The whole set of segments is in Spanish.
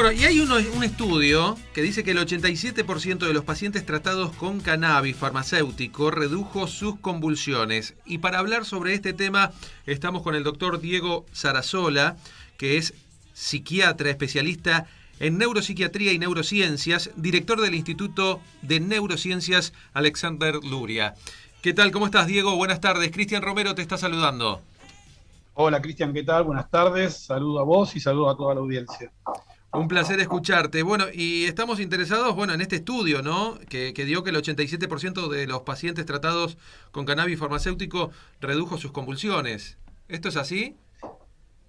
Bueno, y hay un estudio que dice que el 87% de los pacientes tratados con cannabis farmacéutico redujo sus convulsiones. Y para hablar sobre este tema estamos con el doctor Diego Sarasola, que es psiquiatra, especialista en neuropsiquiatría y neurociencias, director del Instituto de Neurociencias Alexander Luria. ¿Qué tal? ¿Cómo estás, Diego? Buenas tardes. Cristian Romero te está saludando. Hola Cristian, ¿qué tal? Buenas tardes. Saludo a vos y saludo a toda la audiencia. Un placer escucharte. Bueno, y estamos interesados, en este estudio, ¿no? Que dio que el 87% de los pacientes tratados con cannabis farmacéutico redujo sus convulsiones. ¿Esto es así?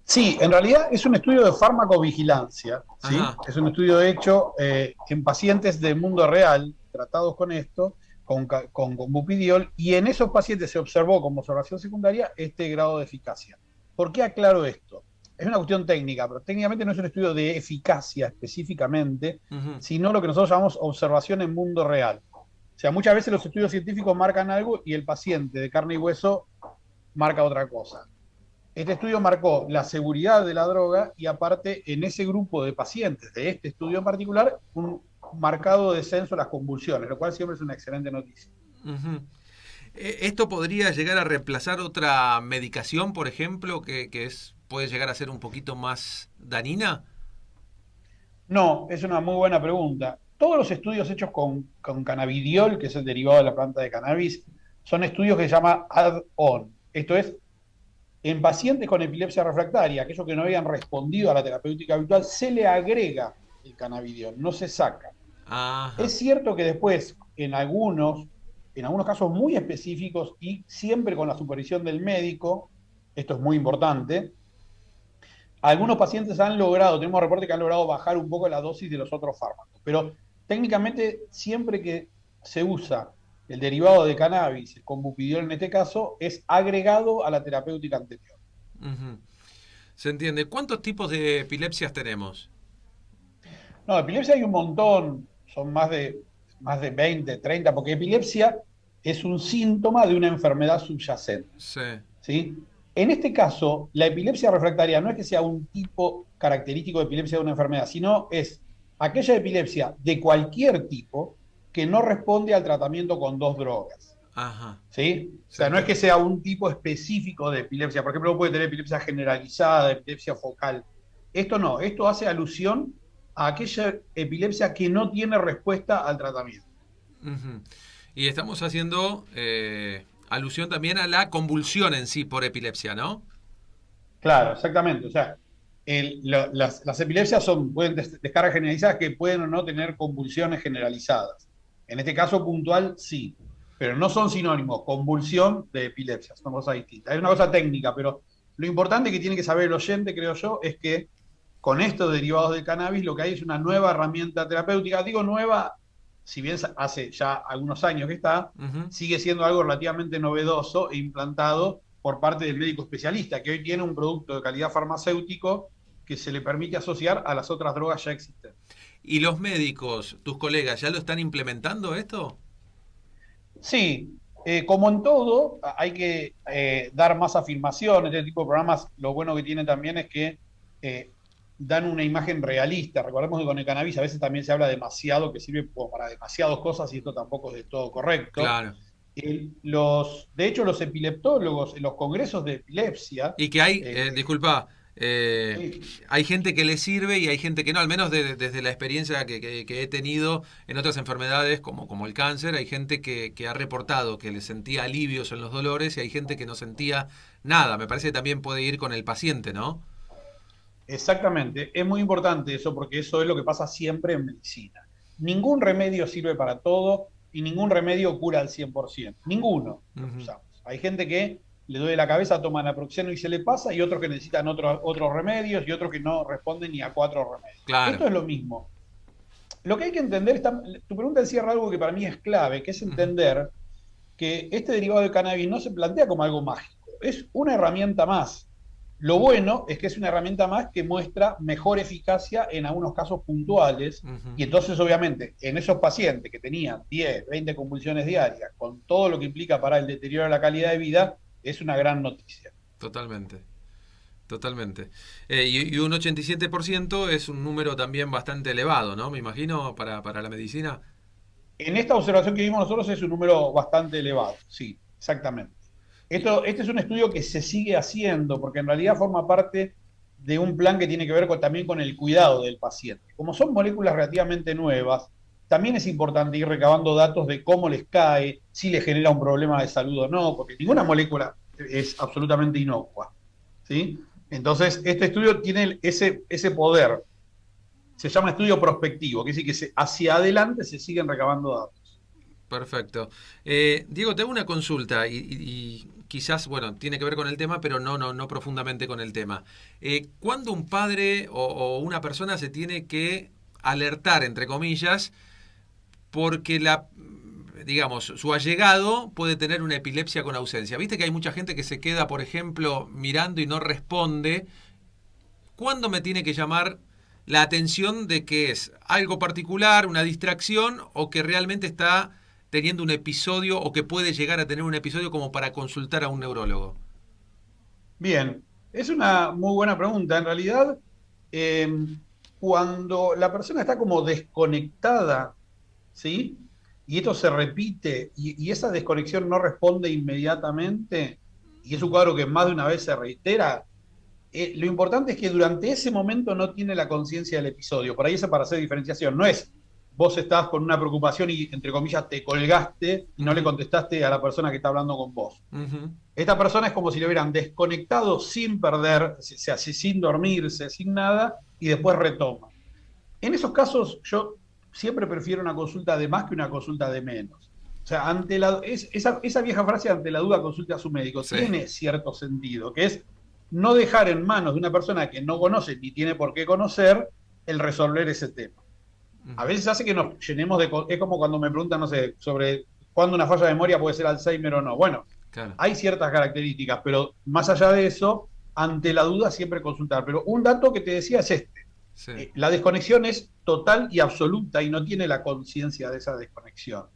Sí, en realidad es un estudio de farmacovigilancia, ¿sí? Ajá. Es un estudio hecho en pacientes del mundo real, tratados con esto, con bupidiol, y en esos pacientes se observó como observación secundaria este grado de eficacia. ¿Por qué aclaro esto? Es una cuestión técnica, pero técnicamente no es un estudio de eficacia específicamente, Ujú. sino lo que nosotros llamamos observación en mundo real. O sea, muchas veces los estudios científicos marcan algo y el paciente de carne y hueso marca otra cosa. Este estudio marcó la seguridad de la droga y aparte en ese grupo de pacientes de este estudio en particular, un marcado descenso de las convulsiones, lo cual siempre es una excelente noticia. Ujú. ¿Esto podría llegar a reemplazar otra medicación, por ejemplo, puede llegar a ser un poquito más dañina? No, es una muy buena pregunta. Todos los estudios hechos con cannabidiol, que es el derivado de la planta de cannabis, son estudios que se llama add-on. Esto es, en pacientes con epilepsia refractaria, aquellos que no habían respondido a la terapéutica habitual, se le agrega el cannabidiol, no se saca. Ajá. Es cierto que después, en algunos casos muy específicos y siempre con la supervisión del médico, esto es muy importante, algunos pacientes han logrado, tenemos reportes que han logrado bajar un poco la dosis de los otros fármacos, pero técnicamente siempre que se usa el derivado de cannabis, con bupidiol en este caso, es agregado a la terapéutica anterior. Ujú. Se entiende. ¿Cuántos tipos de epilepsias tenemos? No, epilepsia hay un montón, son más de 20, 30, porque epilepsia es un síntoma de una enfermedad subyacente, Sí. ¿sí? En este caso, la epilepsia refractaria no es que sea un tipo característico de epilepsia de una enfermedad, sino es aquella epilepsia de cualquier tipo que no responde al tratamiento con dos drogas, Ajá. ¿sí? O Se sea, no es que entiende. sea un tipo específico de epilepsia. Por ejemplo, puede tener epilepsia generalizada, epilepsia focal. Esto no, esto hace alusión a aquella epilepsia que no tiene respuesta al tratamiento. Ujú. Y estamos haciendo alusión también a la convulsión en sí por epilepsia, ¿no? Claro, exactamente. O sea, las epilepsias pueden descargas generalizadas que pueden o no tener convulsiones generalizadas. En este caso puntual, sí, pero no son sinónimos. Convulsión de epilepsia, son cosas distintas. Es una cosa técnica, pero lo importante que tiene que saber el oyente, creo yo, es que con estos derivados del cannabis lo que hay es una nueva herramienta terapéutica. Digo nueva, si bien hace ya algunos años que está, Ujú. sigue siendo algo relativamente novedoso e implantado por parte del médico especialista, que hoy tiene un producto de calidad farmacéutico que se le permite asociar a las otras drogas ya existentes. ¿Y los médicos, tus colegas, ya lo están implementando esto? Sí, como en todo, hay que dar más afirmación. Este tipo de programas, lo bueno que tienen también es que eh, dan una imagen realista. Recordemos que con el cannabis a veces también se habla demasiado, que sirve como para demasiadas cosas y esto tampoco es del todo correcto. Claro. De hecho, los epileptólogos en los congresos de epilepsia, Y que hay, eh, disculpa, sí, hay gente que le sirve y hay gente que no, al menos desde la experiencia que he tenido en otras enfermedades como el cáncer, hay gente que ha reportado que le sentía alivios en los dolores y hay gente que no sentía nada. Me parece que también puede ir con el paciente, ¿no? exactamente, es muy importante eso porque eso es lo que pasa siempre en medicina. Ningún remedio sirve para todo y ningún remedio cura al 100%. Ninguno los Ujú. usamos. Hay gente que le duele la cabeza, toma naproxeno y se le pasa, y otros que necesitan otros remedios y otros que no responden ni a cuatro remedios. Claro. Esto es lo mismo. Lo que hay que entender, tu pregunta encierra algo que para mí es clave, que es Ujú. entender que este derivado de cannabis no se plantea como algo mágico, es una herramienta más. Lo bueno es que es una herramienta más que muestra mejor eficacia en algunos casos puntuales, Ujú. y entonces obviamente en esos pacientes que tenían 10, 20 convulsiones diarias, con todo lo que implica para el deterioro de la calidad de vida, es una gran noticia. Totalmente. Totalmente. Y un 87% es un número también bastante elevado, ¿no? Me imagino, para la medicina. En esta observación que vimos nosotros es un número bastante elevado, sí, exactamente. Este es un estudio que se sigue haciendo porque en realidad forma parte de un plan que tiene que ver también con el cuidado del paciente. Como son moléculas relativamente nuevas, también es importante ir recabando datos de cómo les cae, si les genera un problema de salud o no, porque ninguna molécula es absolutamente inocua, ¿sí? Entonces, este estudio tiene ese poder. Se llama estudio prospectivo, que dice que hacia adelante se siguen recabando datos. Perfecto. Diego, te hago una consulta y quizás, bueno, tiene que ver con el tema, pero no profundamente con el tema. ¿Cuándo un padre o una persona se tiene que alertar, entre comillas, porque digamos, su allegado puede tener una epilepsia con ausencia? Viste que hay mucha gente que se queda, por ejemplo, mirando y no responde. ¿Cuándo me tiene que llamar la atención de que es algo particular, una distracción, o que realmente está teniendo un episodio o que puede llegar a tener un episodio como para consultar a un neurólogo? Bien, es una muy buena pregunta. En realidad, eh, cuando la persona está como desconectada, ¿sí? Y esto se repite y esa desconexión no responde inmediatamente, y es un cuadro que más de una vez se reitera, lo importante es que durante ese momento no tiene la conciencia del episodio. Por ahí es para hacer diferenciación. No es vos estás con una preocupación y, entre comillas, te colgaste y no le contestaste a la persona que está hablando con vos. Esta persona es como si le hubieran desconectado sin perder, o sea, sin dormirse, sin nada, y después retoma. En esos casos, yo siempre prefiero una consulta de más que una consulta de menos. O sea, esa vieja frase, ante la duda consulte a su médico, Sí. tiene cierto sentido, que es no dejar en manos de una persona que no conoce ni tiene por qué conocer el resolver ese tema. A veces hace que nos llenemos de... Es como cuando me preguntan, no sé, sobre cuándo una falla de memoria puede ser Alzheimer o no. Bueno, Claro. hay ciertas características, pero más allá de eso, ante la duda siempre consultar. Pero un dato que te decía es este. Sí. La desconexión es total y absoluta y no tiene la conciencia de esa desconexión.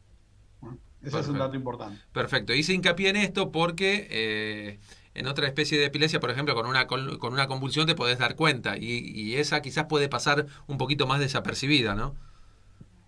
Ese es un dato importante. Perfecto. Hice hincapié en esto porque en otra especie de epilepsia, por ejemplo, con una convulsión te podés dar cuenta y esa quizás puede pasar un poquito más desapercibida, ¿no?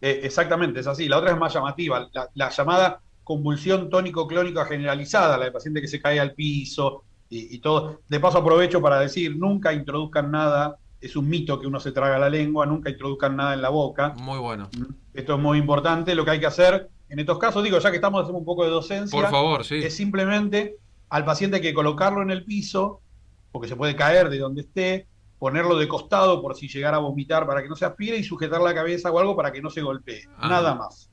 Exactamente, es así. La otra es más llamativa, la llamada convulsión tónico-clónica generalizada, la del paciente que se cae al piso y todo. De paso aprovecho para decir, nunca introduzcan nada, es un mito que uno se traga la lengua, nunca introduzcan nada en la boca. Muy bueno. Esto es muy importante. Lo que hay que hacer en estos casos, digo, ya que estamos haciendo un poco de docencia, Por favor, sí. es simplemente al paciente hay que colocarlo en el piso, porque se puede caer de donde esté, ponerlo de costado por si llegara a vomitar para que no se aspire y sujetar la cabeza o algo para que no se golpee. Ajá. Nada más.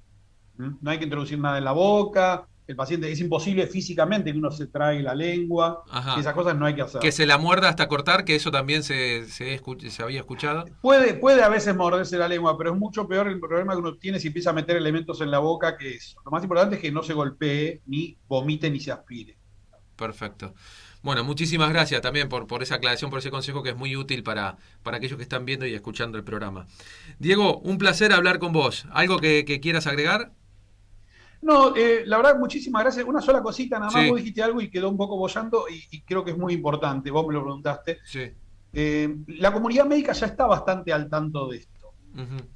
No hay que introducir nada en la boca. El paciente, es imposible físicamente que uno se trague la lengua. Ajá. Esas cosas no hay que hacer. Que se la muerda hasta cortar, que eso también se había escuchado. Puede a veces morderse la lengua, pero es mucho peor el problema que uno tiene si empieza a meter elementos en la boca que eso. Lo más importante es que no se golpee, ni vomite, ni se aspire. Perfecto. Bueno, muchísimas gracias también por esa aclaración, por ese consejo que es muy útil para aquellos que están viendo y escuchando el programa. Diego, un placer hablar con vos. ¿Algo que quieras agregar? No, la verdad, muchísimas gracias. Una sola cosita, nada más Sí. vos dijiste algo y quedó un poco bollando y creo que es muy importante, vos me lo preguntaste. Sí. La comunidad médica ya está bastante al tanto de esto.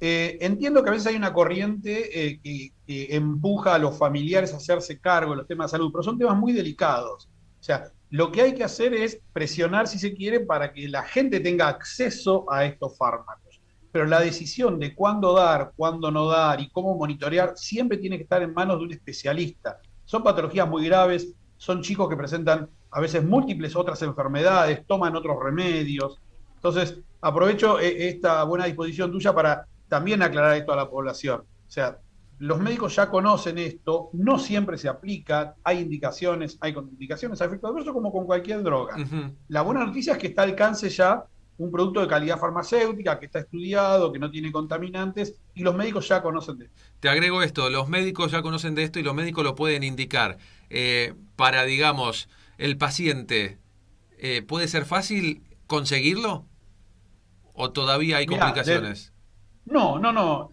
Entiendo que a veces hay una corriente que empuja a los familiares a hacerse cargo de los temas de salud, pero son temas muy delicados. O sea, lo que hay que hacer es presionar, si se quiere, para que la gente tenga acceso a estos fármacos. Pero la decisión de cuándo dar, cuándo no dar y cómo monitorear siempre tiene que estar en manos de un especialista. Son patologías muy graves, son chicos que presentan a veces múltiples otras enfermedades, toman otros remedios. Entonces, aprovecho esta buena disposición tuya para también aclarar esto a la población. O sea, los médicos ya conocen esto, no siempre se aplica, hay indicaciones, hay contraindicaciones, hay efectos adversos como con cualquier droga. La buena noticia es que está al alcance ya un producto de calidad farmacéutica, que está estudiado, que no tiene contaminantes, y los médicos ya conocen de esto. Te agrego esto, los médicos ya conocen de esto y los médicos lo pueden indicar. Para, digamos, el paciente, ¿puede ser fácil conseguirlo? ¿O todavía hay complicaciones? No,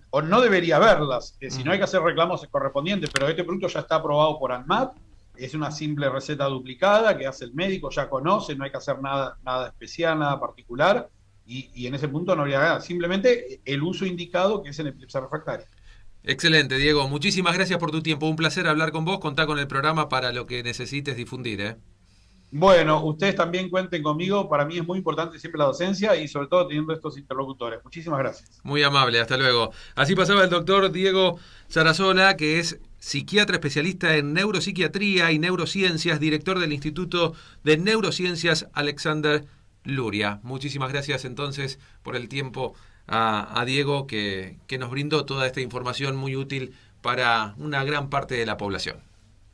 o no debería haberlas, si no hay que hacer reclamos correspondientes, pero este producto ya está aprobado por ANMAT es una simple receta duplicada que hace el médico, ya conoce, no hay que hacer nada especial, nada particular, y en ese punto no habría nada, simplemente el uso indicado que es en epilepsia refractaria. Excelente, Diego. Muchísimas gracias por tu tiempo. Un placer hablar con vos. Contá con el programa para lo que necesites difundir, ¿eh? Bueno, ustedes también cuenten conmigo, para mí es muy importante siempre la docencia y sobre todo teniendo estos interlocutores. Muchísimas gracias. Muy amable, hasta luego. Así pasaba el doctor Diego Sarasola, que es psiquiatra especialista en neuropsiquiatría y neurociencias, director del Instituto de Neurociencias Alexander Luria. Muchísimas gracias entonces por el tiempo a Diego que nos brindó toda esta información muy útil para una gran parte de la población.